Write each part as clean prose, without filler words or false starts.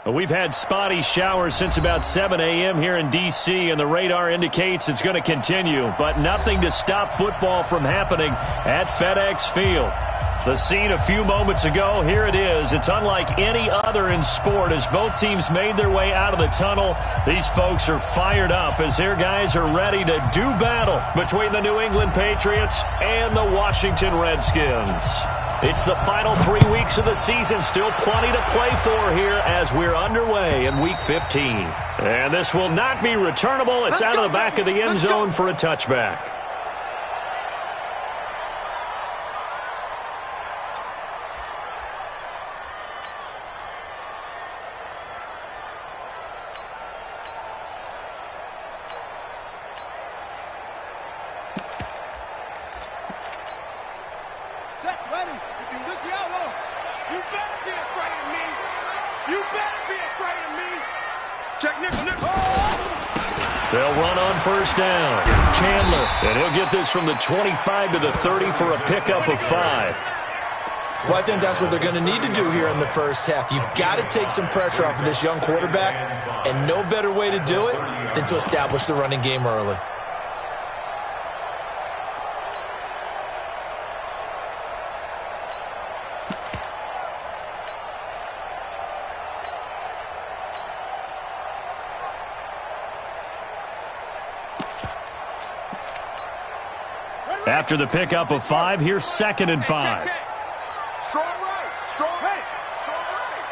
We've had spotty showers since about 7 a.m. here in D.C., and the radar indicates it's going to continue, but nothing to stop football from happening at FedEx Field. The scene a few moments ago, here it is. It's unlike any other in sport as both teams made their way out of the tunnel. These folks are fired up as their guys are ready to do battle between the New England Patriots and the Washington Redskins. It's the final 3 weeks of the season. Still plenty to play for here as we're underway in Week 15. And this will not be returnable. It's out of the back of the end zone for a touchback. They'll run on first down. Chandler, and he'll get this from the 25 to the 30 for a pickup of 5. Well, I think that's what they're going to need to do here in the first half. You've got to take some pressure off of this young quarterback, and no better way to do it than to establish the running game early. After the pickup of 5, here's 2nd and 5. Strong right. Strong right. Strong right.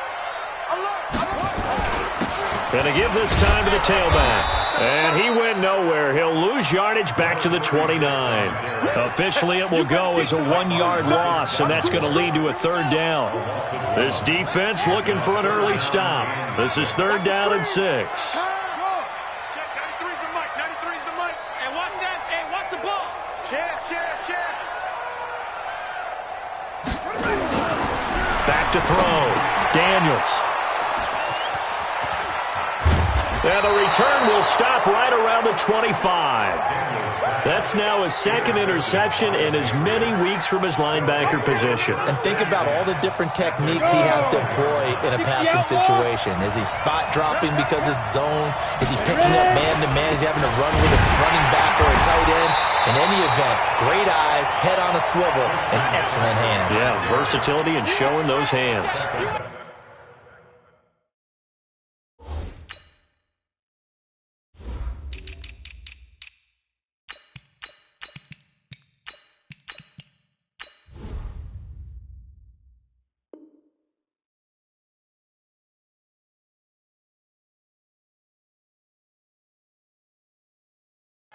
Alert. Going to give this time to the tailback. And he went nowhere. He'll lose yardage back to the 29. Officially, it will go as a 1-yard loss, and that's going to lead to a 3rd down. This defense looking for an early stop. This is 3rd down and 6. Back to throw. Daniels. And the return will stop right around the 25. That's now his 2nd interception in as many weeks from his linebacker position. And think about all the different techniques he has to employ in a passing situation. Is he spot dropping because it's zone? Is he picking up man-to-man? Is he having to run with a running back or a tight end? In any event, great eyes, head on a swivel, and excellent hands. Yeah, versatility and showing those hands.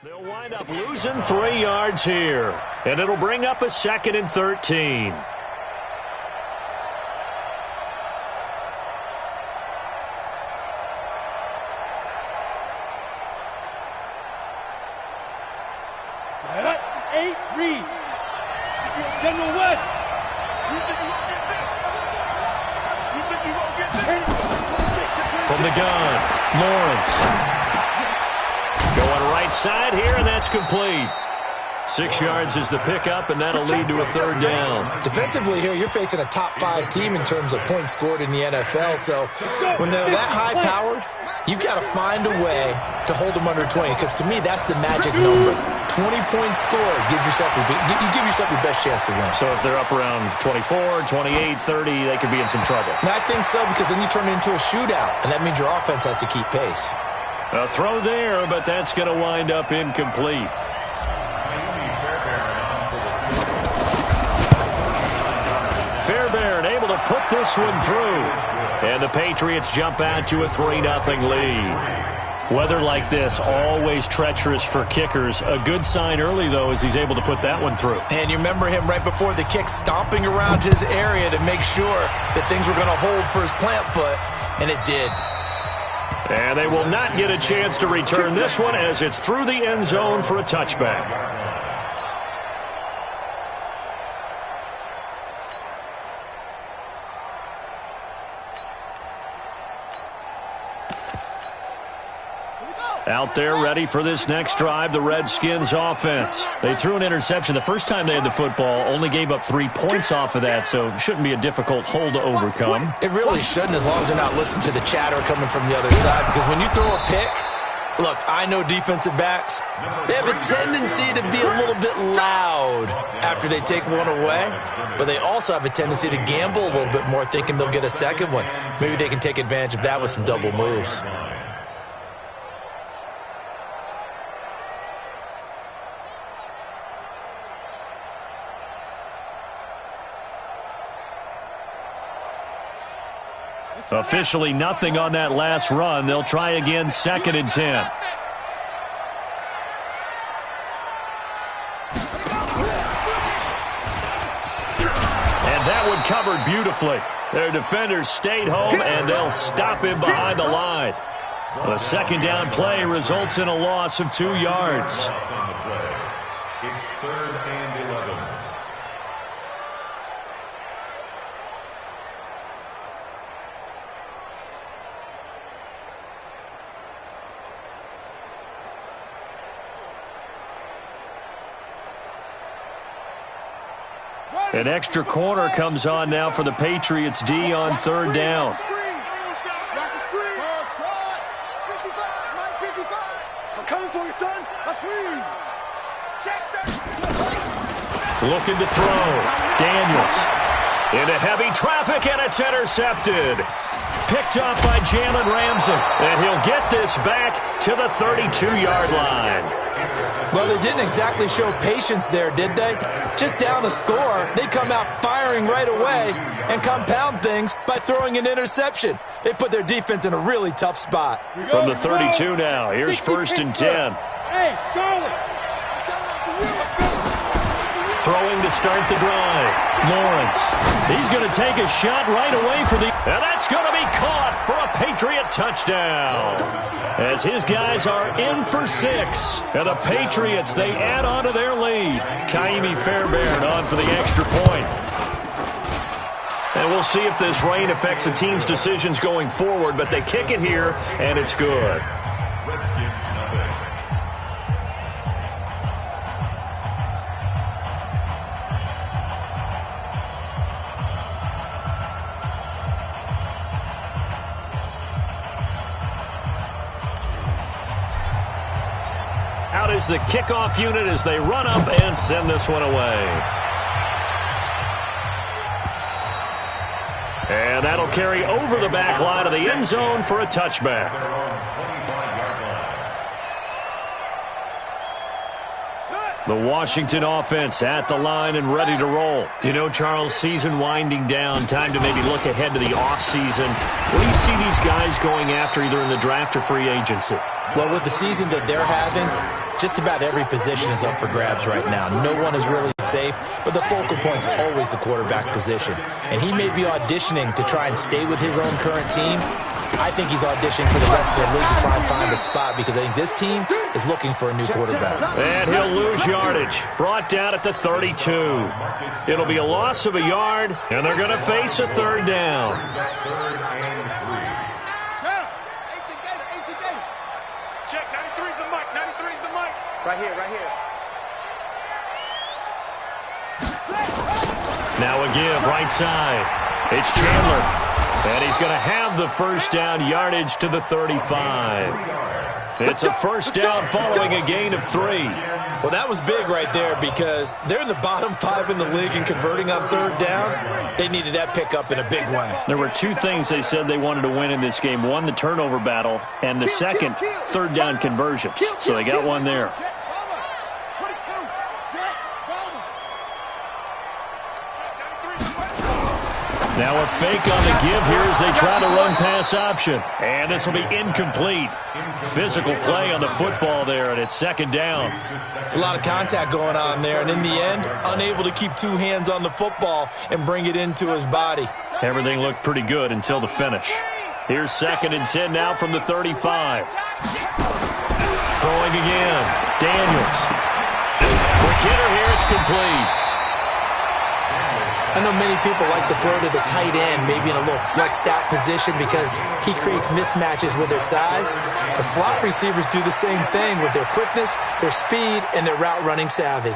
They'll wind up losing 3 yards here, and it'll bring up a 2nd and 13. Reed. General West. From the gun, Lawrence. Going right side here, and that's complete. 6 yards is the pickup, and that'll lead to a 3rd down. Defensively here, you're facing a top-5 team in terms of points scored in the NFL. So when they're that high-powered, you've got to find a way to hold them under 20. Because to me, that's the magic number. 20 points scored gives yourself you give yourself your best chance to win. So if they're up around 24, 28, 30, they could be in some trouble. I think so, because then you turn it into a shootout, and that means your offense has to keep pace. A throw there, but that's going to wind up incomplete. Fairbairn able to put this one through. And the Patriots jump out to a 3-0 lead. Weather like this, always treacherous for kickers. A good sign early, though, as he's able to put that one through. And you remember him right before the kick stomping around his area to make sure that things were going to hold for his plant foot, and it did. And they will not get a chance to return this one as it's through the end zone for a touchback. Here we go. Out there ready for this next drive, the Redskins offense. They threw an interception the first time they had the football, only gave up 3 points off of that, so it shouldn't be a difficult hole to overcome. It really shouldn't, as long as they're not listening to the chatter coming from the other side, because when you throw a pick, look, I know defensive backs, they have a tendency to be a little bit loud after they take one away, but they also have a tendency to gamble a little bit more, thinking they'll get a second one. Maybe they can take advantage of that with some double moves. Officially nothing on that last run. They'll try again, 2nd and 10. And that one covered beautifully. Their defenders stayed home, and they'll stop him behind the line. The 2nd down play results in a loss of 2 yards. It's 3rd and 11. An extra corner comes on now for the Patriots D on 3rd down. I'm coming for you, son. Looking to throw. Daniels into heavy traffic, and it's intercepted. Picked up by Jalen Ramsey, and he'll get this back to the 32-yard line. Well, they didn't exactly show patience there, did they? Just down a score, they come out firing right away and compound things by throwing an interception. They put their defense in a really tough spot. From the 32 now, here's 1st and 10. Hey, Charlie. Throwing to start the drive. Lawrence. He's going to take a shot right away for the... And that's going to be caught for a Patriot touchdown. As his guys are in for 6. And the Patriots, they add on to their lead. Kaimi Fairbairn on for the extra point. And we'll see if this rain affects the team's decisions going forward, but they kick it here, and it's good. Redskins nothing. Out is the kickoff unit as they run up and send this one away. And that'll carry over the back line of the end zone for a touchback. The Washington offense at the line and ready to roll. You know, Charles, season winding down, time to maybe look ahead to the offseason. What do you see these guys going after either in the draft or free agency? Well, with the season that they're having, just about every position is up for grabs right now. No one is really safe, but the focal point's always the quarterback position. And he may be auditioning to try and stay with his own current team. I think he's auditioning for the rest of the league to try and find a spot because I think this team is looking for a new quarterback. And he'll lose yardage. Brought down at the 32. It'll be a loss of a yard, and they're going to face a 3rd down. 3rd and 3. Check, 93's the mic, 93's the mic. Right here, right here. Now a give, right side. It's Chandler. And he's going to have the 1st down, yardage to the 35. It's a 1st down following a gain of 3. Well, that was big right there because they're in the bottom 5 in the league and converting on 3rd down. They needed that pickup in a big way. There were 2 things they said they wanted to win in this game. One, the turnover battle, and the second, 3rd down conversions. So they got one there. Now a fake on the give here as they try to run pass option. And this will be incomplete. Physical play on the football there, and it's 2nd down. It's a lot of contact going on there, and in the end, unable to keep 2 hands on the football and bring it into his body. Everything looked pretty good until the finish. Here's 2nd and 10 now from the 35. Throwing again. Daniels. Quick hitter here, it's complete. I know many people like to throw to the tight end, maybe in a little flexed out position because he creates mismatches with his size. The slot receivers do the same thing with their quickness, their speed, and their route running savvy.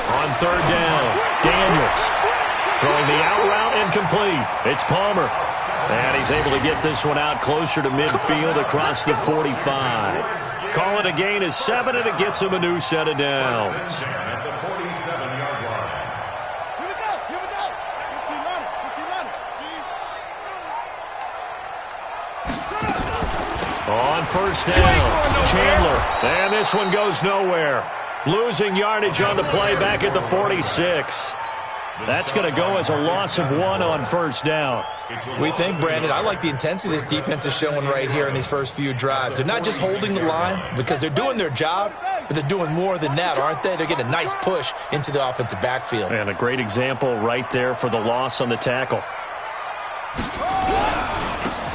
On third down, Daniels throwing the out route incomplete. It's Palmer. And he's able to get this one out closer to midfield across the 45. Call it a gain of 7, and it gets him a new set of downs. At the 47-yard line. Here we go. Here we go. Good team running. Good team running. On first down, Chandler. And this one goes nowhere. Losing yardage on the play back at the 46. That's going to go as a loss of 1 on first down. We think, Brandon, I like the intensity this defense is showing right here in these first few drives. They're not just holding the line because they're doing their job, but they're doing more than that, aren't they? They're getting a nice push into the offensive backfield. And a great example right there for the loss on the tackle.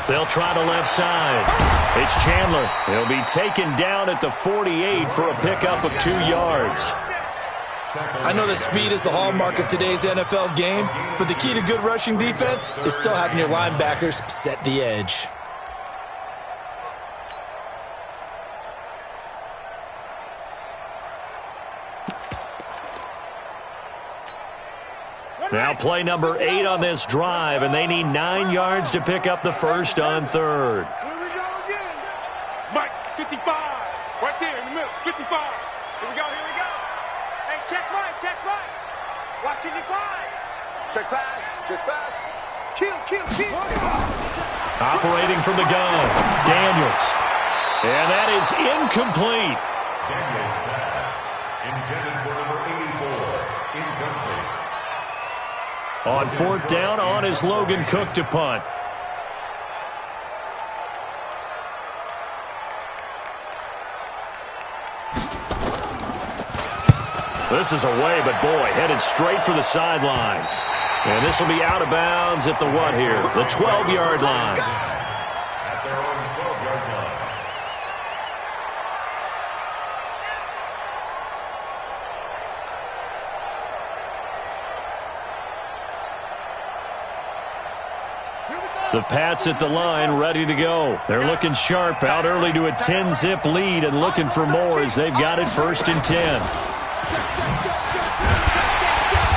They'll try the left side. It's Chandler. He'll be taken down at the 48 for a pickup of 2 yards. I know that speed is the hallmark of today's NFL game, but the key to good rushing defense is still having your linebackers set the edge. Now play number 8 on this drive, and they need 9 yards to pick up the first on third. Here we go again. Mike, 55. Right there in the middle. 55. Here we go. Here we go. Hey, check right. Check right. Watching your five. Check pass. Check pass. Kill. Operating from the gun, Daniels. And that is incomplete. Daniels pass. Intended for number 84. Incomplete. On fourth down, on is Logan Cook to punt. This is away, but boy, headed straight for the sidelines. And this will be out of bounds at the what here? The 12-yard line. At their own 12-yard line. The Pats at the line, ready to go. They're looking sharp, out early to a 10-zip lead and looking for more as they've got it 1st and 10.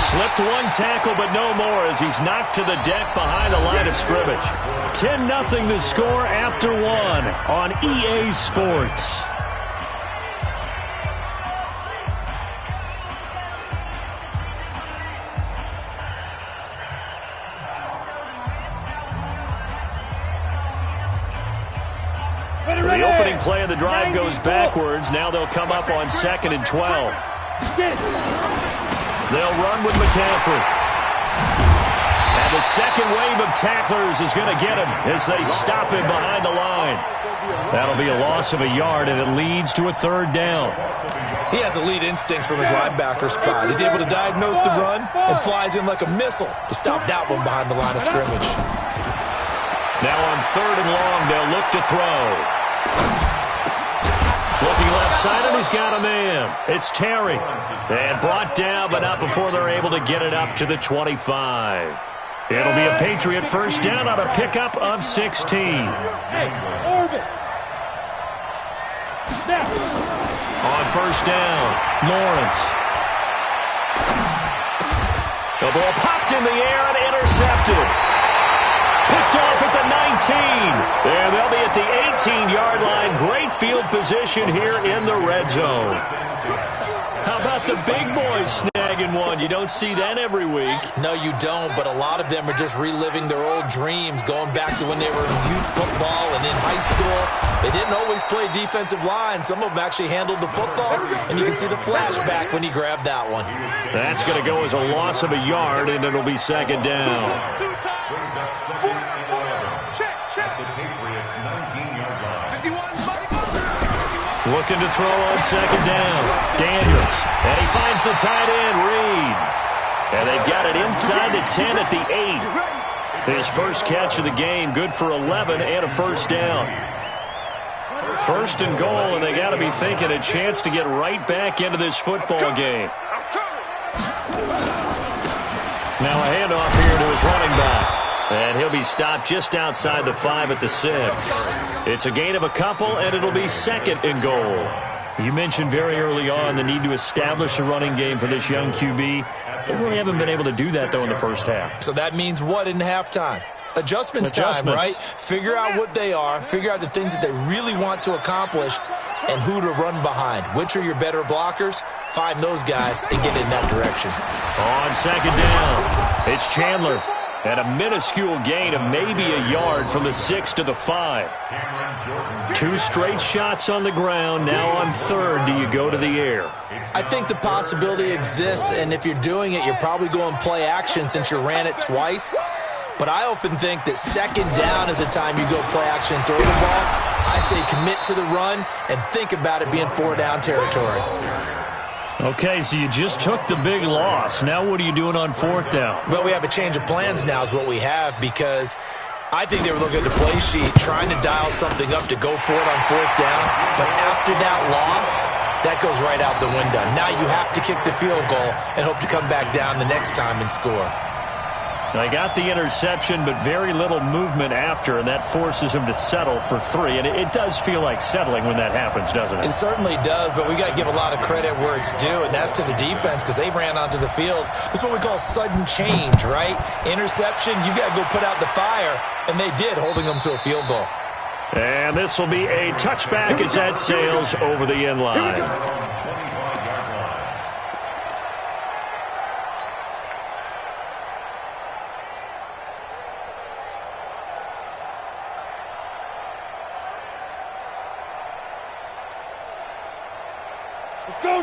Slipped one tackle, but no more as he's knocked to the deck behind the line of scrimmage. 10-0 the score after 1 on EA Sports. The opening play of the drive goes backwards. Now they'll come up on 2nd and 12. They'll run with McCaffrey. And the second wave of tacklers is going to get him as they stop him behind the line. That'll be a loss of a yard, and it leads to a 3rd down. He has elite instincts from his linebacker spot. He's able to diagnose the run and flies in like a missile to stop that one behind the line of scrimmage. Now on 3rd and long, they'll look to throw. Looking left side, and he's got a man. It's Terry. And brought down, but not before they're able to get it up to the 25. It'll be a Patriot first down on a pickup of 16. Hey, Orbit. On first down, Lawrence. The ball popped in the air and intercepted. Picked off at the 19. And they'll be at the 18-yard line. Great field position here in the red zone. How about the big boys snagging one? You don't see that every week. No, you don't, but a lot of them are just reliving their old dreams, going back to when they were in youth football and in high school. They didn't always play defensive line. Some of them actually handled the football, and you can see the flashback when he grabbed that one. That's going to go as a loss of a yard, and it'll be 2nd down. Brings up 2nd and 11. Check. At the Patriots' 19-yard line. 51. Looking to throw on 2nd down. Daniels. And he finds the tight end, Reed. And they've got it inside the 10 at the 8. His first catch of the game, good for 11 and a first down. First and goal, and they got to be thinking a chance to get right back into this football game. Now a handoff here to his running back. And he'll be stopped just outside the 5 at the 6. It's a gain of a couple, and it'll be second and goal. You mentioned very early on the need to establish a running game for this young QB. They really haven't been able to do that, though, in the first half. So that means what in halftime? Adjustments time, right? Figure out what they are, figure out the things that they really want to accomplish, and who to run behind. Which are your better blockers? Find those guys and get in that direction. On second down, it's Chandler. At a minuscule gain of maybe a yard from the 6 to the 5. 2 straight shots on the ground. Now on third, do you go to the air? I think the possibility exists, and if you're doing it, you're probably going play action since you ran it twice. But I often think that second down is the time you go play action and throw the ball. I say commit to the run and think about it being 4-down territory. Okay, so you just took the big loss. Now what are you doing on 4th down? Well, we have a change of plans now is what we have, because I think they were looking at the play sheet, trying to dial something up to go for it on 4th down. But after that loss, that goes right out the window. Now you have to kick the field goal and hope to come back down the next time and score. They got the interception, but very little movement after, and that forces him to settle for 3. And it does feel like settling when that happens, doesn't it? It certainly does, but we got to give a lot of credit where it's due, and that's to the defense, because they ran onto the field. That's what we call sudden change, right? Interception, you got to go put out the fire, and they did, holding them to a field goal. And this will be a touchback as that sails over the end line.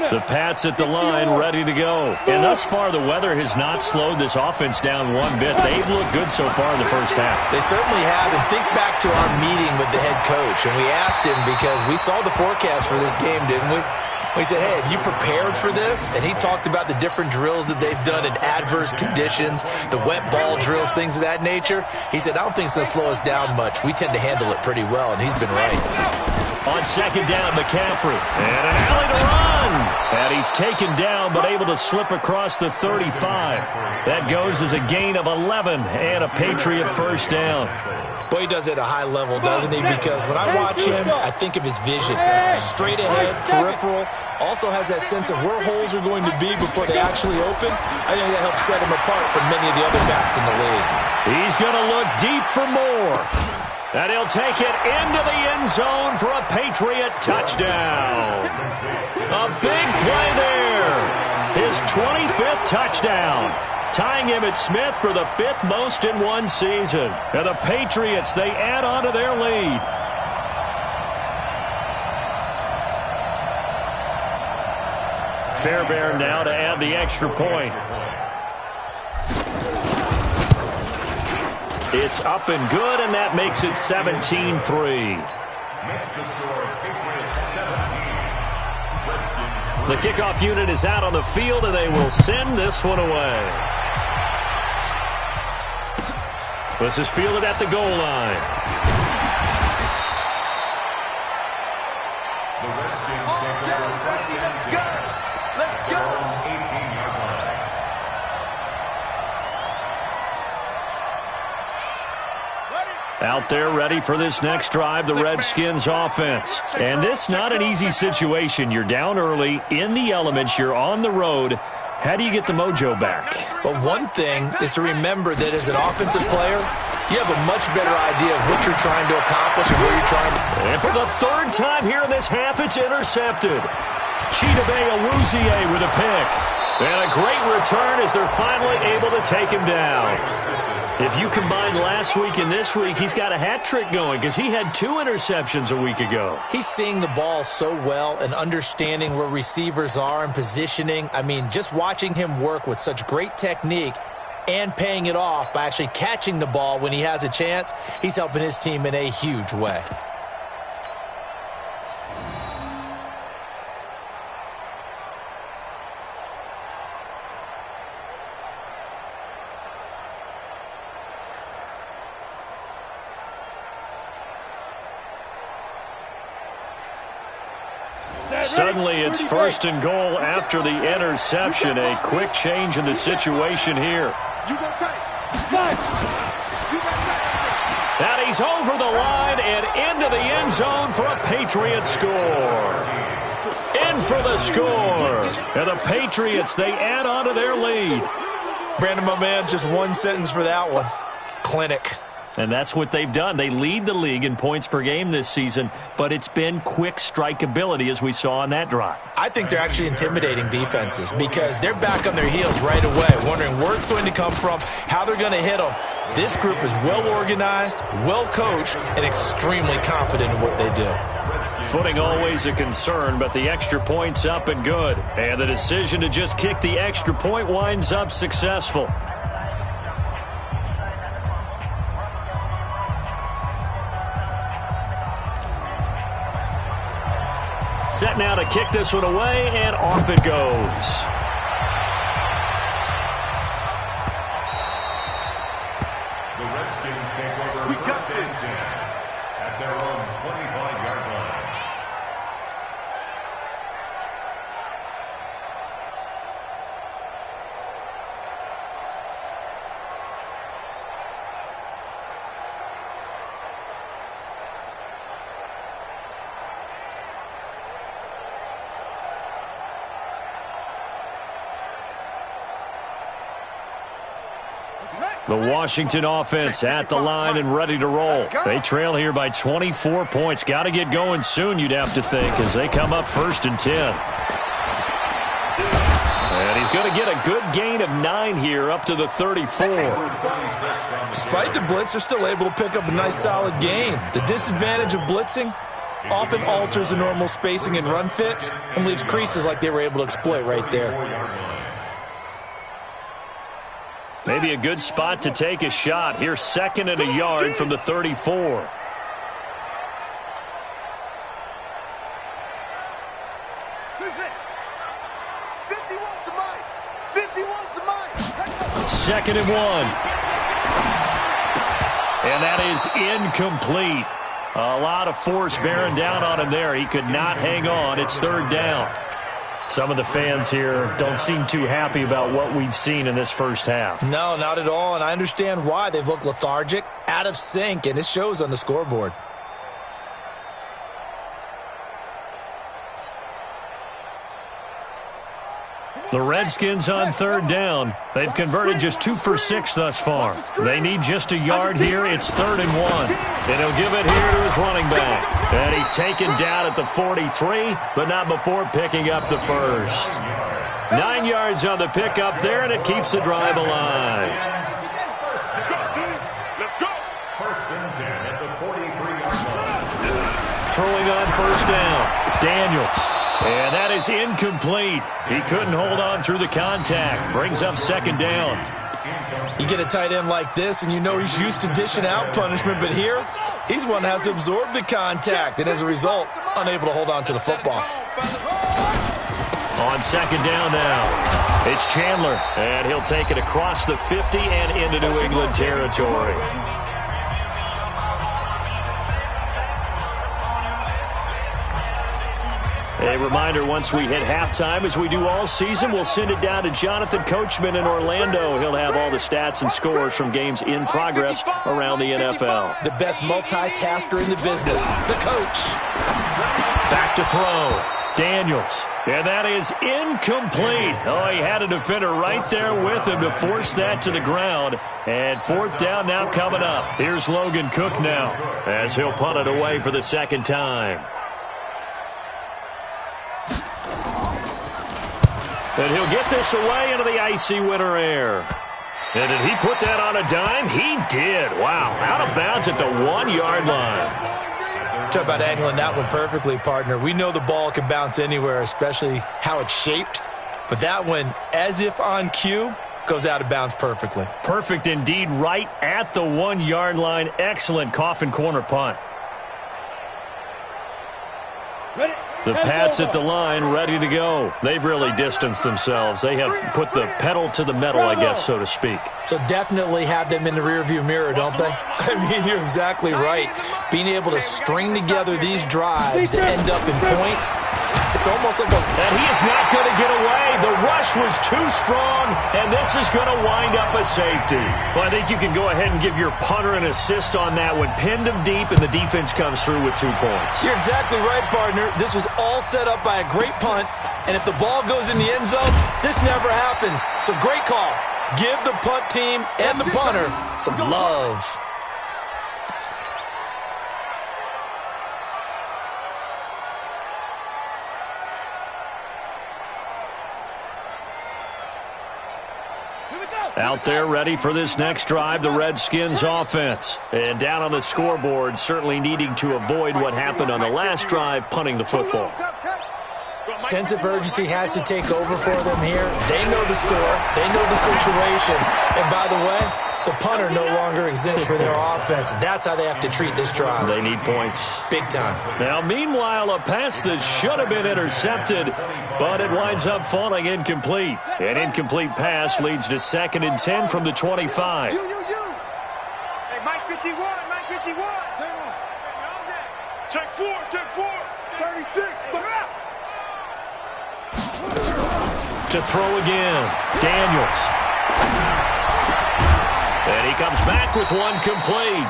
The Pats at the line, ready to go. And thus far, the weather has not slowed this offense down one bit. They've looked good so far in the first half. They certainly have. And think back to our meeting with the head coach. And we asked him, because we saw the forecast for this game, didn't we? We said, hey, have you prepared for this? And he talked about the different drills that they've done in adverse conditions, the wet ball drills, things of that nature. He said, I don't think it's going to slow us down much. We tend to handle it pretty well, and he's been right. On second down, McCaffrey. And an alley to run. And he's taken down, but able to slip across the 35. That goes as a gain of 11 and a Patriot first down. Boy, he does it at a high level, doesn't he? Because when I watch him, I think of his vision. Straight ahead, peripheral. Also has that sense of where holes are going to be before they actually open. I think that helps set him apart from many of the other backs in the league. He's going to look deep for more. And he'll take it into the end zone for a Patriot touchdown. A big play there. His 25th touchdown. Tying Emmitt Smith for the 5th most in one season. And the Patriots, they add on to their lead. Fairbairn now to add the extra point. It's up and good, and that makes it 17-3. The kickoff unit is out on the field, and they will send this one away. This is fielded at the goal line. The Redskins take over first and 10. Let's go. 18-yard line. Out there ready for this next drive, the Redskins offense. And this not an easy situation. You're down early, in the elements, you're on the road. How do you get the mojo back? Well, one thing is to remember that as an offensive player, you have a much better idea of what you're trying to accomplish and where you're trying to... And for the 3rd time here in this half, it's intercepted. Chidobe Awuzie with a pick. And a great return as they're finally able to take him down. If you combine last week and this week, he's got a hat trick going because he had 2 interceptions a week ago. He's seeing the ball so well and understanding where receivers are and positioning. I mean, just watching him work with such great technique and paying it off by actually catching the ball when he has a chance, he's helping his team in a huge way. suddenly it's first and goal after the interception. A quick change in the situation here. And he's over the line and into the end zone for a Patriot score. In for the score. And the Patriots, they add on to their lead. Brandon, my man, just one sentence for that one. Clinic. And that's what they've done. They lead the league in points per game this season, but it's been quick strikeability as we saw on that drive. I think they're actually intimidating defenses because they're back on their heels right away, wondering where it's going to come from, how they're going to hit them. This group is well organized, well coached, and extremely confident in what they do. Footing always a concern, but the extra point's up and good. And the decision to just kick the extra point winds up successful. Set now to kick this one away, and off it goes. The Redskins take over first and 10 at their own 25-yard line. The Washington offense at the line and ready to roll. They trail here by 24 points. Got to get going soon, you'd have to think, as they come up first and 10. And he's going to get a good gain of 9 here up to the 34. Despite the blitz, they're still able to pick up a nice solid gain. The disadvantage of blitzing often alters the normal spacing and run fits and leaves creases like they were able to exploit right there. Maybe a good spot to take a shot. Here's second and a yard from the 34. Second and 1. And that is incomplete. A lot of force bearing down on him there. He could not hang on. It's third down. Some of the fans here don't seem too happy about what we've seen in this first half. No, not at all, and I understand why. They've looked lethargic, out of sync, and it shows on the scoreboard. The Redskins on third down. They've converted just 2 for 6 thus far. They need just a yard here. It's third and 1. And he'll give it here to his running back. And he's taken down at the 43, but not before picking up the first. 9 yards on the pickup there, and it keeps the drive alive. Let's go. First and 10 at the 43-yard line. Throwing on first down, Daniels. And that is incomplete. He couldn't hold on through the contact. Brings up second down. You get a tight end like this, and you know he's used to dishing out punishment, but here, he's one that has to absorb the contact, and as a result, unable to hold on to the football. On second down now, it's Chandler, and he'll take it across the 50 and into New England territory. A reminder, once we hit halftime, as we do all season, we'll send it down to Jonathan Coachman in Orlando. He'll have all the stats and scores from games in progress around the NFL. The best multitasker in the business, the coach. Back to throw. Daniels. And that is incomplete. Oh, he had a defender right there with him to force that to the ground. And fourth down now coming up. Here's Logan Cook now as he'll punt it away for the second time. And he'll get this away into the icy winter air. And did he put that on a dime? He did. Wow. Out of bounds at the 1-yard line. Talk about angling that one perfectly, partner. We know the ball can bounce anywhere, especially how it's shaped. But that one, as if on cue, goes out of bounds perfectly. Perfect indeed, right at the 1-yard line. Excellent coffin corner punt. Ready? The Pats at the line, ready to go. They've really distanced themselves. They have put the pedal to the metal, I guess, so to speep. So definitely have them in the rearview mirror, don't they? I mean, you're exactly right. Being able to string together these drives that end up in points, it's almost like a... And he is not going to get away. The rush was too strong, and this is going to wind up a safety. Well, I think you can go ahead and give your punter an assist on that one. Pinned him deep, and the defense comes through with 2 points. You're exactly right, partner. This was all set up by a great punt, and if the ball goes in the end zone, this never happens. So great call. Give the punt team and the punter some love. Out there ready for this next drive, the Redskins offense. And down on the scoreboard, certainly needing to avoid what happened on the last drive, punting the football. Sense of urgency has to take over for them here. They know the score. They know the situation. And by the way, the punter no longer exists for their offense. That's how they have to treat this drive. They need points. Big time. Now, meanwhile, a pass that should have been intercepted, but it winds up falling incomplete. An incomplete pass leads to 2nd and 10 from the 25. Hey, Mike 51, Mike 51. Check 4, check 4. 36, look out. To throw again, Daniels. And he comes back with one complete.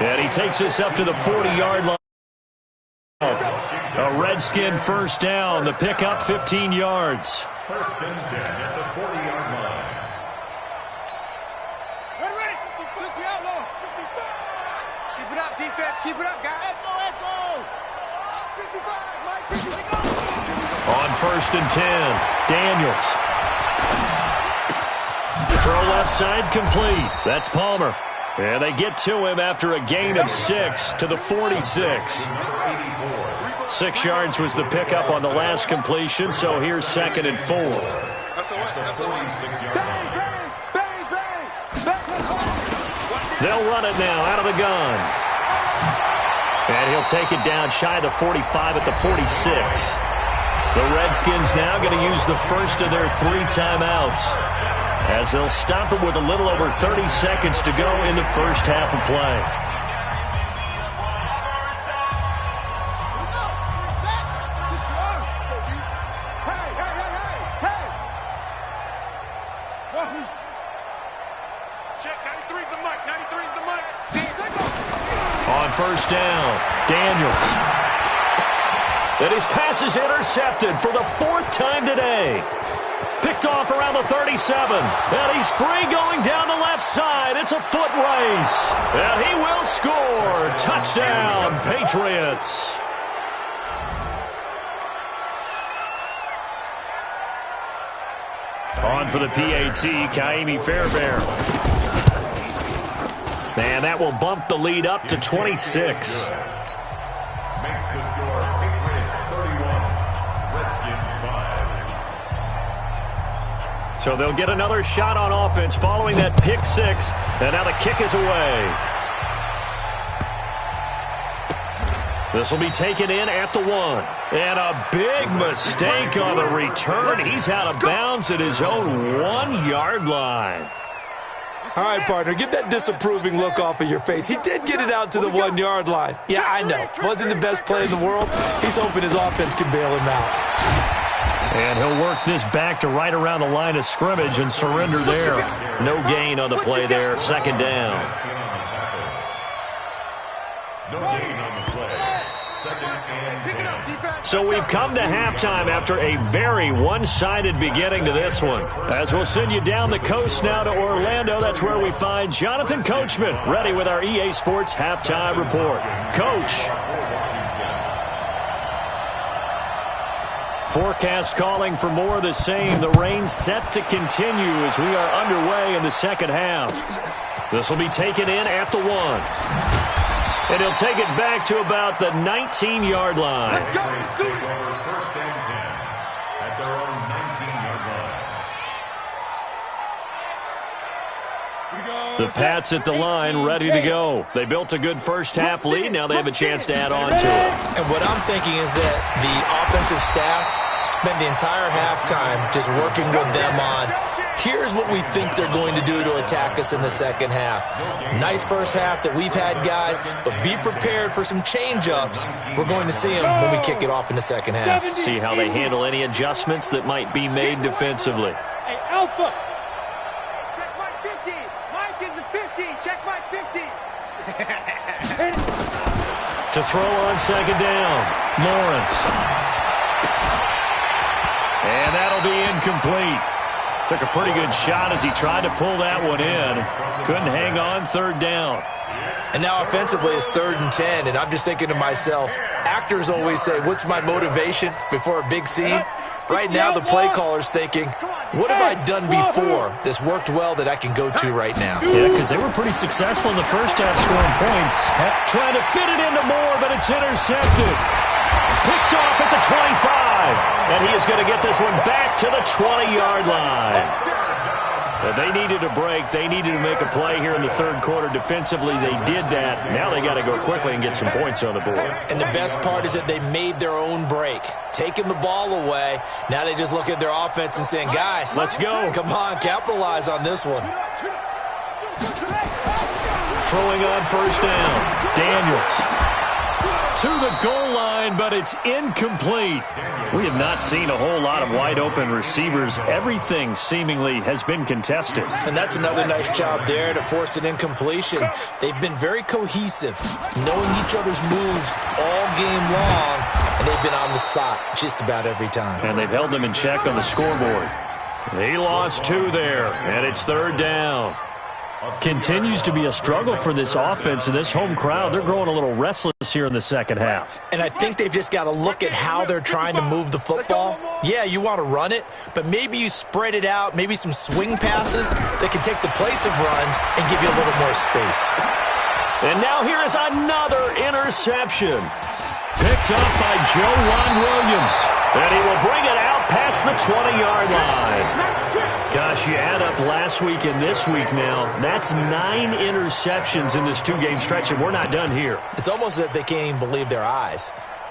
And he takes us up to the 40-yard line. A Redskin first down. The pickup 15 yards. 1st and 10 at the 40-yard line. Ready. 60 outlaw. 55. Keep it up, defense. Keep it up, guys. Echo. 55, Mike 56. On 1st and 10, Daniels. Throw left side complete. That's Palmer. And they get to him after a gain of 6 to the 46. 6 yards was the pickup on the last completion, so here's 2nd and 4. They'll run it now out of the gun. And he'll take it down shy of the 45 at the 46. The Redskins now going to use the first of their 3 timeouts, as they'll stop it with a little over 30 seconds to go in the first half of play. Check, 93's the mic, 93's the mic. On 1st down, Daniels. And his pass is intercepted for the 4th time today. Picked off around the 37. And he's free going down the left side. It's a foot race. And he will score. Touchdown, Patriots. On for the PAT, Kaimi Fairbairn. And that will bump the lead up to 26. Makes the score Patriots 31, Redskins 5. So they'll get another shot on offense following that pick 6. And now the kick is away. This will be taken in at the 1. And a big mistake on the return. He's out of bounds at his own 1-yard line. All right, partner, get that disapproving look off of your face. He did get it out to the 1-yard line. Yeah, I know. Wasn't the best play in the world. He's hoping his offense can bail him out. And he'll work this back to right around the line of scrimmage and surrender there. No gain on the play there. 2nd down. No gain on the play. 2nd and 10. So we've come to halftime after a very one-sided beginning to this one. As we'll send you down the coast now to Orlando, that's where we find Jonathan Coachman, ready with our EA Sports Halftime Report. Coach. Forecast calling for more of the same. The rain set to continue as we are underway in the second half. This will be taken in at the 1. And he'll take it back to about the 19-yard line. Take over 1st and 10 at their own 19-yard line. The Pats at the line, ready to go. They built a good first-half lead. Now they have a chance to add on to it. And what I'm thinking is that the offensive staff spent the entire halftime just working with them on, here's what we think they're going to do to attack us in the second half. Nice first half that we've had, guys, but be prepared for some change-ups. We're going to see them when we kick it off in the second half. See how they handle any adjustments that might be made defensively. Hey, Alpha. Check Mike 50. Mike is a 50. Check Mike 50. To throw on second down, Lawrence. And that'll be incomplete. Took a pretty good shot as he tried to pull that one in. Couldn't hang on, third down. And now offensively it's 3rd and 10, and I'm just thinking to myself, actors always say, what's my motivation before a big scene? Right now the play caller's thinking, what have I done before that's worked well that I can go to right now? Yeah, because they were pretty successful in the first half scoring points. Trying to fit it into Moore, but it's intercepted. Picked off at the 25. And he is going to get this one back to the 20-yard line. They needed a break. They needed to make a play here in the third quarter. Defensively, they did that. Now they got to go quickly and get some points on the board. And the best part is that they made their own break. Taking the ball away. Now they just look at their offense and saying, guys, let's go. Come on, capitalize on this one. Throwing on first down. Daniels to the goal line, but it's incomplete. We have not seen a whole lot of wide-open receivers. Everything seemingly has been contested. And that's another nice job there to force an incompletion. They've been very cohesive, knowing each other's moves all game long, and they've been on the spot just about every time. And they've held them in check on the scoreboard. He lost 2 there, and it's third down. Continues to be a struggle for this offense and this home crowd. They're growing a little restless here in the second half. And I think they've just got to look at how they're trying to move the football. Yeah, you want to run it, but maybe you spread it out, maybe some swing passes that can take the place of runs and give you a little more space. And now here is another interception. Picked up by Joe Williams. And he will bring it out past the 20-yard line. Gosh, you add up last week and this week now, that's 9 interceptions in this 2-game stretch, and we're not done here. It's almost as if they can't even believe their eyes.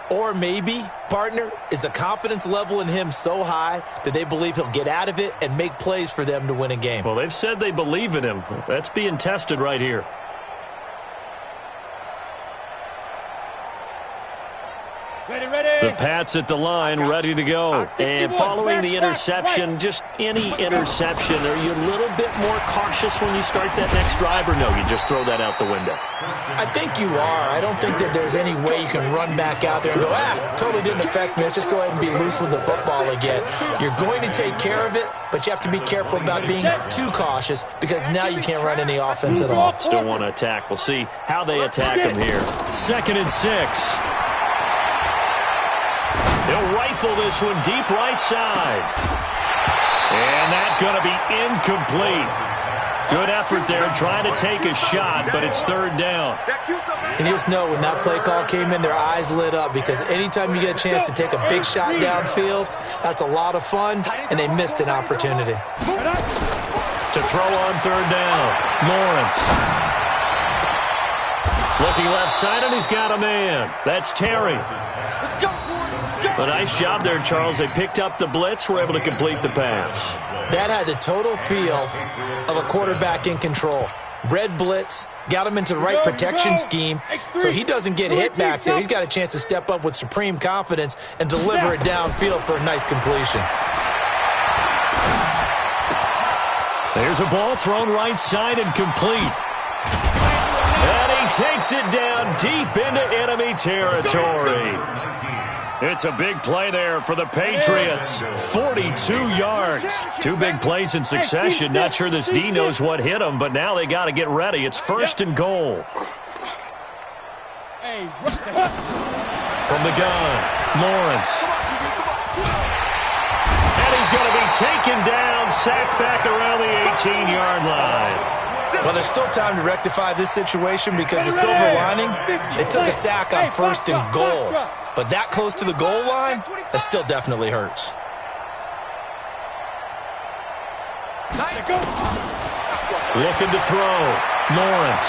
Or maybe, partner, is the confidence level in him so high that they believe he'll get out of it and make plays for them to win a game. Well, they've said they believe in him. That's being tested right here. The Pats at the line, ready to go. And following the interception, just any interception, are you a little bit more cautious when you start that next drive, or no, you just throw that out the window? I think you are. I don't think that there's any way you can run back out there and go, totally didn't affect me. Let's just go ahead and be loose with the football again. You're going to take care of it, but you have to be careful about being too cautious because now you can't run any offense at all. Still want to attack. We'll see how they attack him here. 2nd and 6. He'll rifle this one deep right side. And that's going to be incomplete. Good effort there trying to take a shot, but it's third down. And you just know when that play call came in, their eyes lit up because anytime you get a chance to take a big shot downfield, that's a lot of fun, and they missed an opportunity. To throw on third down, Lawrence. Looking left side, and he's got a man. That's Terry. A nice job there, Charles. They picked up the blitz, were able to complete the pass. That had the total feel of a quarterback in control. Red blitz, got him into the right protection scheme, so he doesn't get hit back there. He's got a chance to step up with supreme confidence and deliver it downfield for a nice completion. There's a ball thrown right side and complete. And he takes it down deep into enemy territory. It's a big play there for the Patriots. 42 yards. 2 big plays in succession. Not sure this D knows what hit him, but now they got to get ready. It's 1st and goal. From the gun, Lawrence. And he's going to be taken down, sacked back around the 18-yard line. Well, there's still time to rectify this situation because the silver lining, they took a sack on 1st and goal. But that close to the goal line, that still definitely hurts. Looking to throw. Lawrence.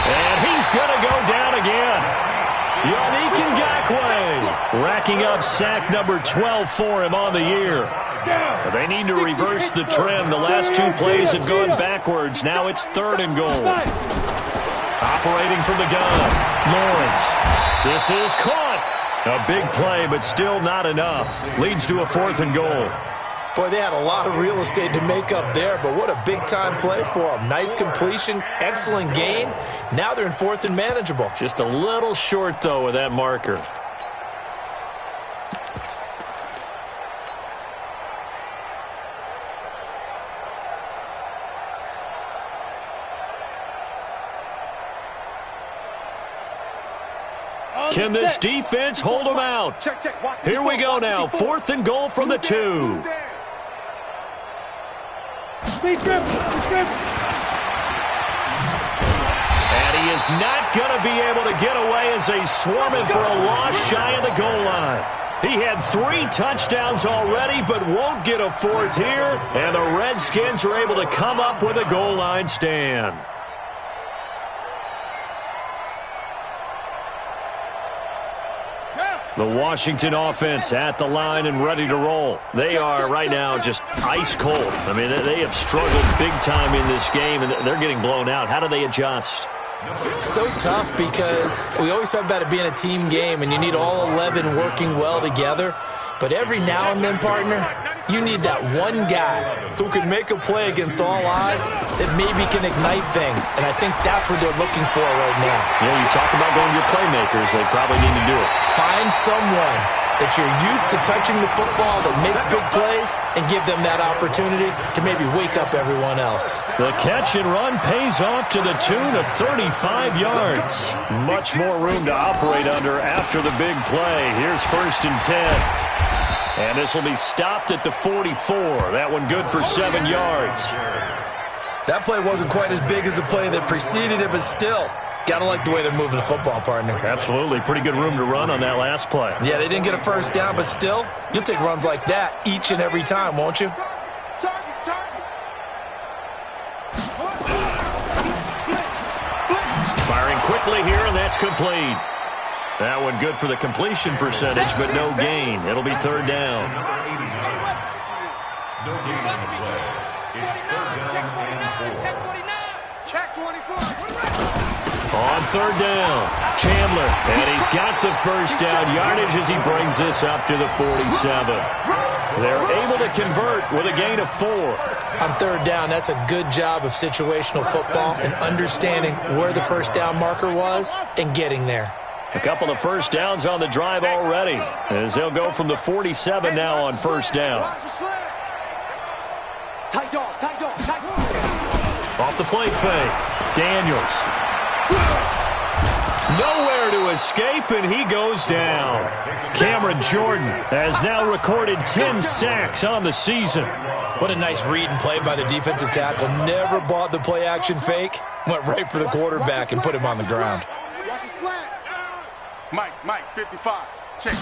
And he's going to go down again. Yannick Ngakoue racking up sack number 12 for him on the year. But they need to reverse the trend. The last two plays have gone backwards. Now it's 3rd and goal. Operating from the gun. Lawrence. This is caught. A big play, but still not enough. Leads to a 4th and goal. Boy, they had a lot of real estate to make up there, but what a big-time play for them. Nice completion, excellent gain. Now they're in 4th and manageable. Just a little short, though, with that marker. Can this defense hold them out? Here we go now. 4th and goal from the 2. And he is not going to be able to get away as they swarm him for a loss shy of the goal line. He had 3 touchdowns already, but won't get a 4th here. And the Redskins are able to come up with a goal line stand. The Washington offense at the line and ready to roll. They are right now just ice cold. I mean, they have struggled big time in this game, and they're getting blown out. How do they adjust? So tough because we always talk about it being a team game, and you need all 11 working well together. But every now and then, partner, you need that one guy who can make a play against all odds that maybe can ignite things. And I think that's what they're looking for right now. Yeah, you talk about going to your playmakers. They probably need to do it. Find someone that you're used to touching the football that makes big plays and give them that opportunity to maybe wake up everyone else. The catch and run pays off to the tune of 35 yards. Much more room to operate under after the big play. Here's 1st and 10. And this will be stopped at the 44. That one good for 7 yards. That play wasn't quite as big as the play that preceded it, but still, gotta like the way they're moving the football, partner. Absolutely. Pretty good room to run on that last play. Yeah, they didn't get a 1st down, but still, you'll take runs like that each and every time, won't you? Firing quickly here, and that's complete. That one good for the completion percentage, but no gain. It'll be 3rd down. No gain on the play. It's 3rd down and 4. Check 24. On 3rd down, Chandler. And he's got the 1st down yardage as he brings this up to the 47. They're able to convert with a gain of 4. On 3rd down, that's a good job of situational football and understanding where the 1st down marker was and getting there. A couple of 1st downs on the drive already, as they'll go from the 47 now on 1st down. Tight dog, tight dog, tight dog. Off the play fake, Daniels. Nowhere to escape, and he goes down. Cameron Jordan has now recorded 10 sacks on the season. What a nice read and play by the defensive tackle. Never bought the play-action fake. Went right for the quarterback and put him on the ground. Watch the slant. Mike, 55. Check.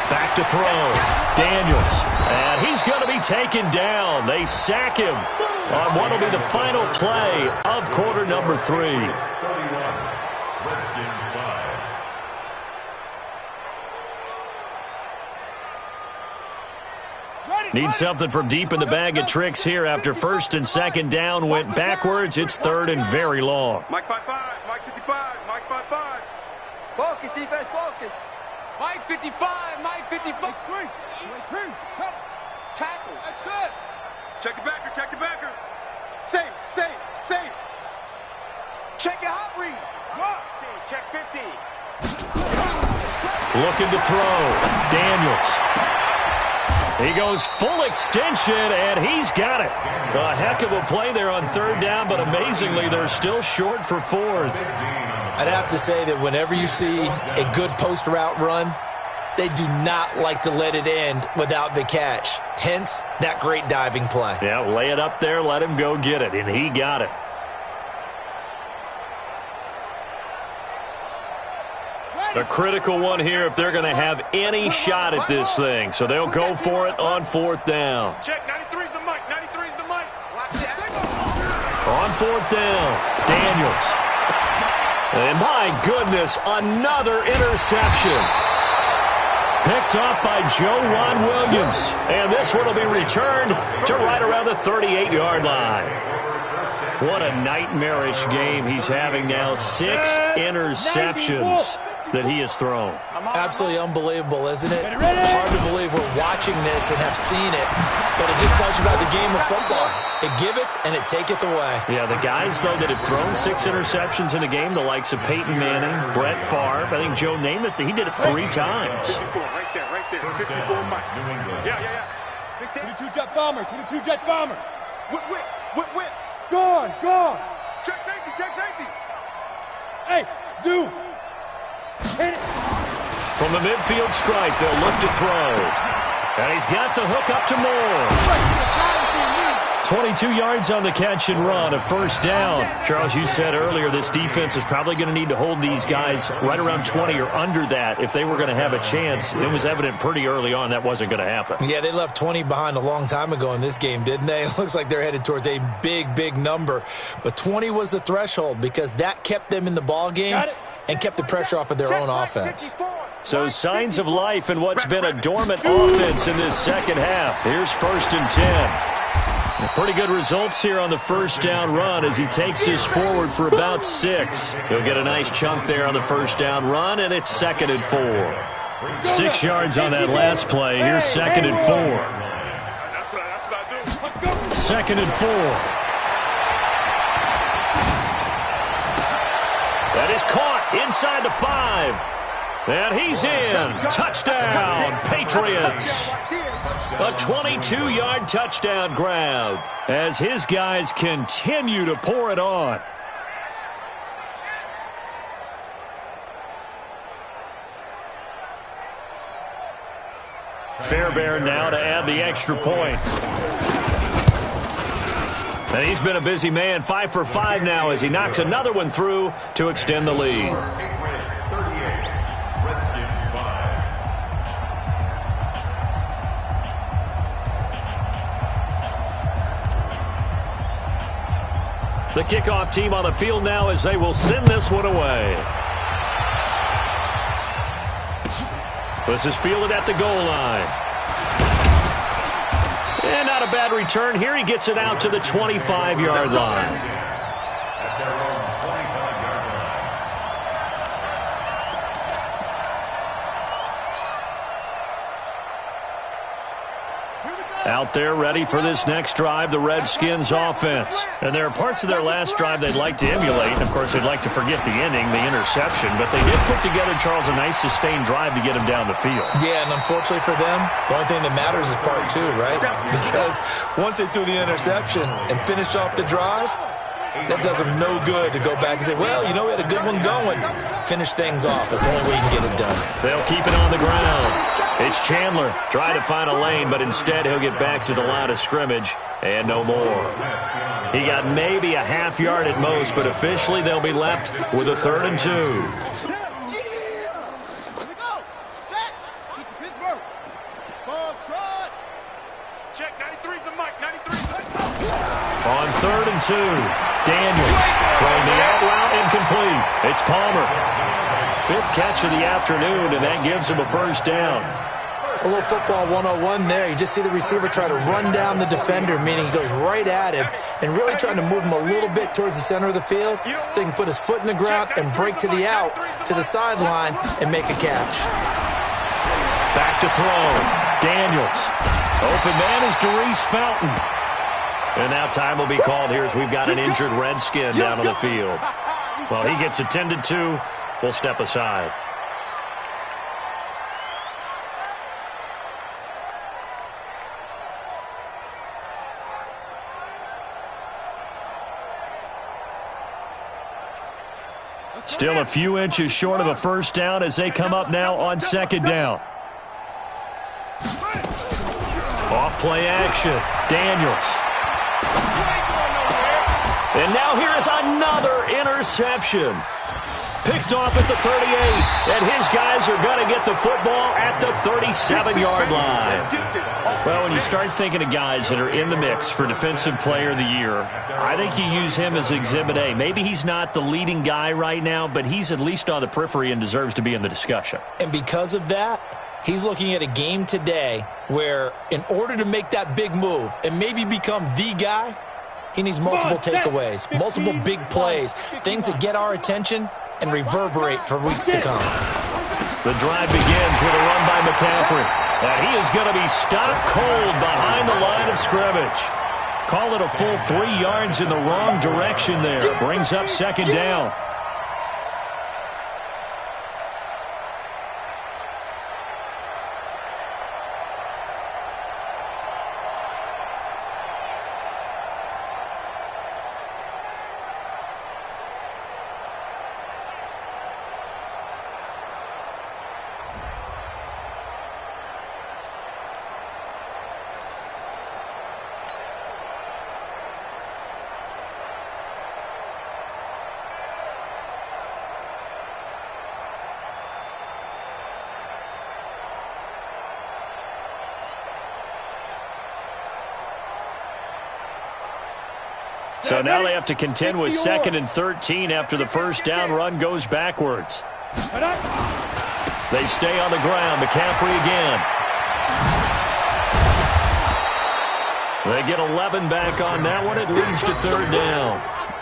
Back to throw. Daniels. And he's going to be taken down. They sack him on what will be the final play of quarter number 3. Redskins 5. Need something from deep in the bag of tricks here after 1st and 2nd down went backwards. It's 3rd and very long. Mike 55, Mike 55, Mike 55. Focus, defense, focus. Mike 55, Mike 55. Screen. Tackles. That's it. Check the backer. Save. Check your hot read. Check 50. Looking to throw. Daniels. He goes full extension, and he's got it. A heck of a play there on 3rd down, but amazingly, they're still short for 4th. I'd have to say that whenever you see a good post route run, they do not like to let it end without the catch. Hence, that great diving play. Yeah, lay it up there, let him go get it, and he got it. A critical one here if they're going to have any shot at this thing. So they'll go for it on 4th down. Check, 93's the mic, 93's the mic. Watch the On fourth down, Daniels. And my goodness, another interception. Picked off by Joe Williams. And this one will be returned to right around the 38-yard line. What a nightmarish game he's having now. 6 interceptions that he has thrown. Absolutely unbelievable, isn't it? Hard to believe we're watching this and have seen it, but it just tells you about the game of football. It giveth and it taketh away. Yeah, the guys, though, that have thrown 6 interceptions in a game, the likes of Peyton Manning, Brett Favre, I think Joe Namath, he did it 3 times. 54, right there, right there. 54, Mike. Yeah. 22-jet bomber, 22-jet bomber. Whip. Gone. Check safety. Hey, zoom. Hit it. From the midfield stripe, they'll look to throw. And he's got the hook up to Moore. 22 yards on the catch and run, a first down. Charles, you said earlier this defense is probably going to need to hold these guys right around 20 or under that if they were going to have a chance. It was evident pretty early on that wasn't going to happen. Yeah, they left 20 behind a long time ago in this game, didn't they? It looks like they're headed towards a big number. But 20 was the threshold because that kept them in the ball game and kept the pressure off of their own offense. So signs of life in what's been a dormant offense in this second half. Here's 1st and 10. Pretty good results here on the first down run as he takes this forward for about 6. He'll get a nice chunk there on the first down run, and it's 2nd and 4. 6 yards on that last play. Here's 2nd and 4. That's what I do. 2nd and 4. That is caught inside the 5. And he's in. Touchdown, Patriots. A 22-yard touchdown grab as his guys continue to pour it on. Fairbairn now to add the extra point. And he's been a busy man, 5 for 5 now as he knocks another one through to extend the lead. The kickoff team on the field now as they will send this one away. This is fielded at the goal line. And not a bad return here. He gets it out to the 25-yard line. Out there ready for this next drive, the Redskins offense. And there are parts of their last drive they'd like to emulate. And, of course, they'd like to forget the ending, the interception. But they did put together, Charles, a nice sustained drive to get him down the field. Yeah, and unfortunately for them, the only thing that matters is part 2, right? Because once they threw the interception and finished off the drive, that does them no good to go back and say, well, you know, we had a good one going. Finish things off. That's the only way you can get it done. They'll keep it on the ground. It's Chandler trying to find a lane, but instead he'll get back to the line of scrimmage and no more. He got maybe a half yard at most, but officially they'll be left with a 3rd and 2. Check, 93's the mic, 93's the mic. On 3rd and 2, Daniels throwing the out route incomplete. It's Palmer. 5th catch of the afternoon, and that gives him a first down. A little football 101 there. You just see the receiver try to run down the defender, meaning he goes right at him and really trying to move him a little bit towards the center of the field so he can put his foot in the ground and break to the out, to the sideline, and make a catch. Back to throw. Daniels. Open man is Darius Fountain. And now time will be called here as we've got an injured Redskin down on the field. Well, he gets attended to. We'll step aside. Still a few inches short of a first down as they come up now on 2nd down. Off play action. Daniels. And now here is another interception. Picked off at the 38, and his guys are going to get the football at the 37-yard line. Well, when you start thinking of guys that are in the mix for Defensive Player of the Year, I think you use him as Exhibit A. Maybe he's not the leading guy right now, but he's at least on the periphery and deserves to be in the discussion. And because of that, he's looking at a game today where in order to make that big move and maybe become the guy, he needs multiple takeaways, multiple big plays, things that get our attention and reverberate for weeks to come. The drive begins with a run by McCaffrey. And he is going to be stopped cold behind the line of scrimmage. Call it a full 3 yards in the wrong direction there. Brings up second down. So now they have to contend with 2nd and 13 after the first down run goes backwards. They stay on the ground. McCaffrey again. They get 11 back on that one. It leads to 3rd down.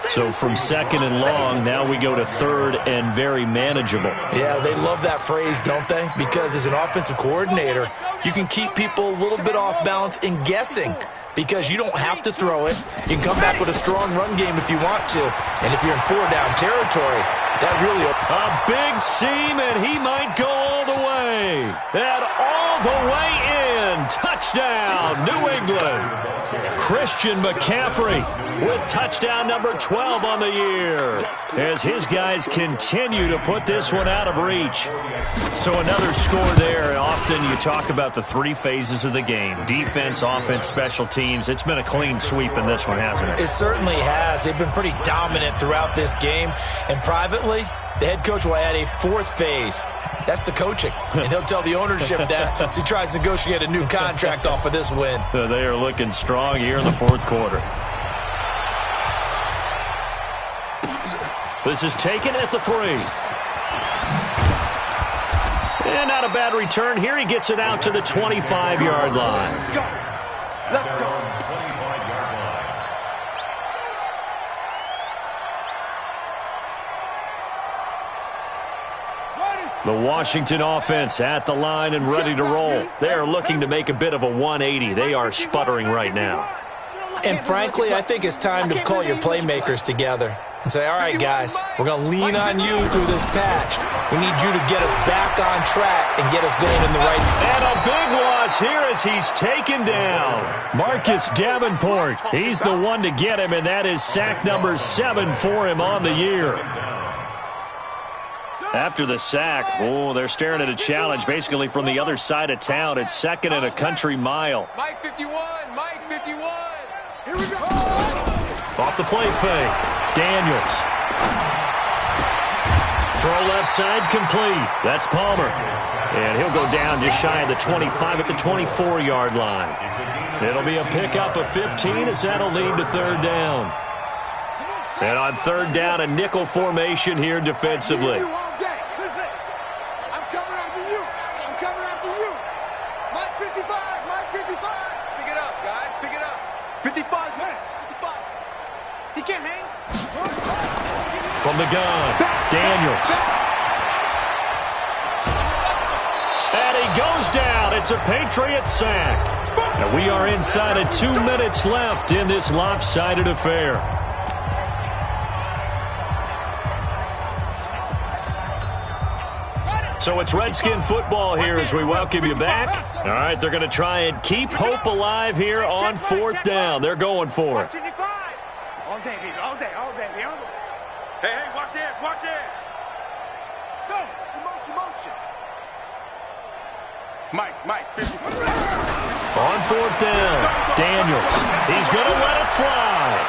So from 2nd and long, now we go to 3rd and very manageable. Yeah, they love that phrase, don't they? Because as an offensive coordinator, you can keep people a little bit off balance in guessing. Because you don't have to throw it. You can come back with a strong run game if you want to. And if you're in 4-down territory, that really... A big seam, and he might go all the way. And all the way in. Touchdown, New England. Christian McCaffrey with touchdown number 12 on the year. As his guys continue to put this one out of reach. So another score there. Often you talk about the 3 phases of the game. Defense, offense, special teams. It's been a clean sweep in this one, hasn't it? It certainly has. They've been pretty dominant throughout this game. And privately, the head coach will add a 4th phase. That's the coaching. And he'll tell the ownership that as he tries to negotiate a new contract off of this win. They are looking strong here in the 4th quarter. This is taken at the 3. And not a bad return here. He gets it out to the 25-yard line. Let's go. Let's go. The Washington offense at the line and ready to roll. They are looking to make a bit of a 180. They are sputtering right now. And frankly, I think it's time to call your playmakers together and say, all right, guys, we're going to lean on you through this patch. We need you to get us back on track and get us going in the right... And a big loss here as he's taken down. Marcus Davenport, he's the one to get him, and that is sack number 7 for him on the year. After the sack, they're staring at a challenge basically from the other side of town. It's 2nd and a country mile. Mike 51, Mike 51. Here we go. Off the play fake. Daniels. Throw left side complete. That's Palmer. And he'll go down just shy of the 25 at the 24-yard line. It'll be a pickup of 15 as that'll lead to 3rd down. And on 3rd down, a nickel formation here defensively. From the gun, Daniels. And he goes down. It's a Patriot sack. And we are inside of 2 minutes left in this lopsided affair. So it's Redskin football here as we welcome you back. All right, they're going to try and keep hope alive here on 4th down. They're going for it. All day, baby, all day, all day. Hey, watch this, watch this. Go, motion. Mike. On 4th down, Daniels. He's going to let it fly.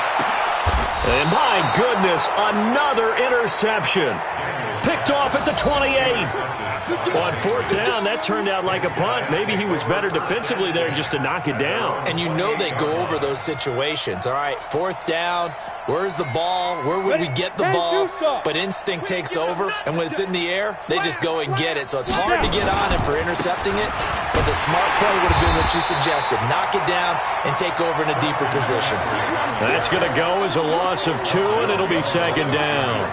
And my goodness, another interception. Picked off at the 28. On fourth down, that turned out like a punt. Maybe he was better defensively there just to knock it down. And you know they go over those situations. All right, fourth down, where's the ball? Where would we get the ball? But instinct takes over, and when it's in the air, they just go and get it. So it's hard to get on him for intercepting it, but the smart play would have been what you suggested. Knock it down and take over in a deeper position. That's going to go as a loss of 2, and it'll be second down.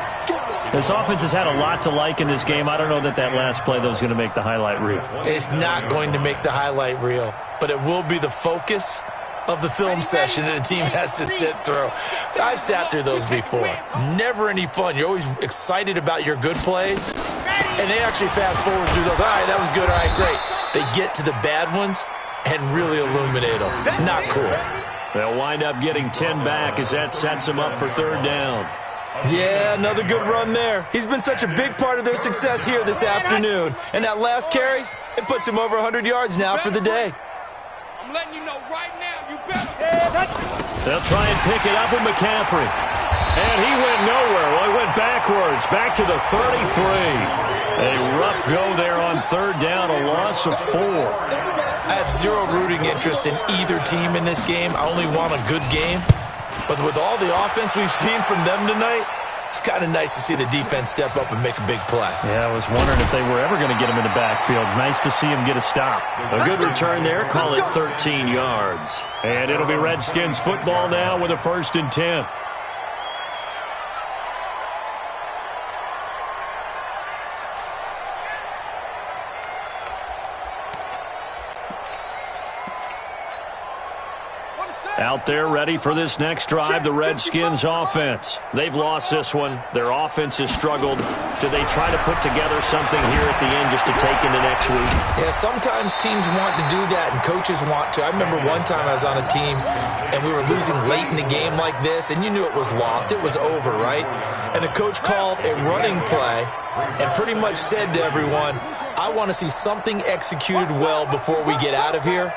This offense has had a lot to like in this game. I don't know that last play, though, is going to make the highlight reel. It's not going to make the highlight reel, but it will be the focus of the film session that the team has to sit through. I've sat through those before. Never any fun. You're always excited about your good plays, and they actually fast forward through those. All right, that was good. All right, great. They get to the bad ones and really illuminate them. Not cool. They'll wind up getting 10 back as that sets them up for third down. Yeah, another good run there. He's been such a big part of their success here this afternoon. And that last carry, it puts him over 100 yards now for the day. I'm letting you know right now, you better. They'll try and pick it up with McCaffrey. And he went nowhere. Well, he went backwards, back to the 33. A rough go there on third down, a loss of 4. I have zero rooting interest in either team in this game. I only want a good game. But with all the offense we've seen from them tonight, it's kind of nice to see the defense step up and make a big play. Yeah, I was wondering if they were ever going to get him in the backfield. Nice to see him get a stop. A good return there. Call it 13 yards. And it'll be Redskins football now with a 1st and 10. Out there ready for this next drive, the Redskins offense. They've lost this one. Their offense has struggled. Do they try to put together something here at the end just to take into next week? Yeah, sometimes teams want to do that and coaches want to. I remember one time I was on a team and we were losing late in the game like this, and you knew it was lost. It was over, right? And the coach called a running play and pretty much said to everyone, I want to see something executed well before we get out of here.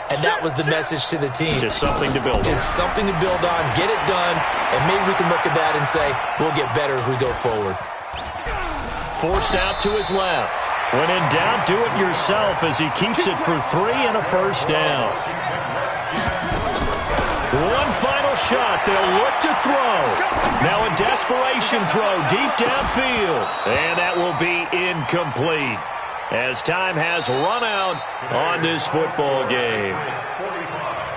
And that was the message to the team. Just something to build on. Just something to build on, get it done, and maybe we can look at that and say, we'll get better as we go forward. Forced out to his left. When in doubt, do it yourself as he keeps it for 3 and a 1st down. One final shot. They'll look to throw. Now a desperation throw deep downfield. And that will be incomplete, as time has run out on this football game.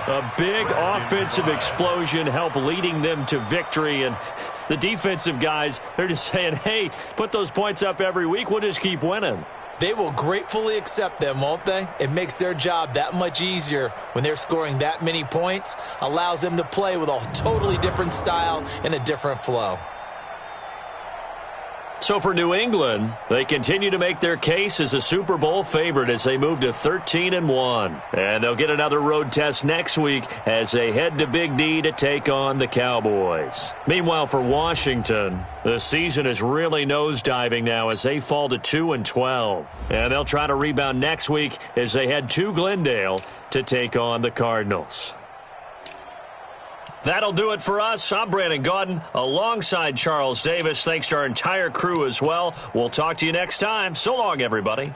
A big offensive explosion helped leading them to victory, and the defensive guys, they're just saying, hey, put those points up every week, we'll just keep winning. They will gratefully accept them, won't they? It makes their job that much easier when they're scoring that many points, allows them to play with a totally different style and a different flow. So for New England, they continue to make their case as a Super Bowl favorite as they move to 13-1. And they'll get another road test next week as they head to Big D to take on the Cowboys. Meanwhile, for Washington, the season is really nosediving now as they fall to 2-12. And they'll try to rebound next week as they head to Glendale to take on the Cardinals. That'll do it for us. I'm Brandon Gaudin alongside Charles Davis. Thanks to our entire crew as well. We'll talk to you next time. So long, everybody.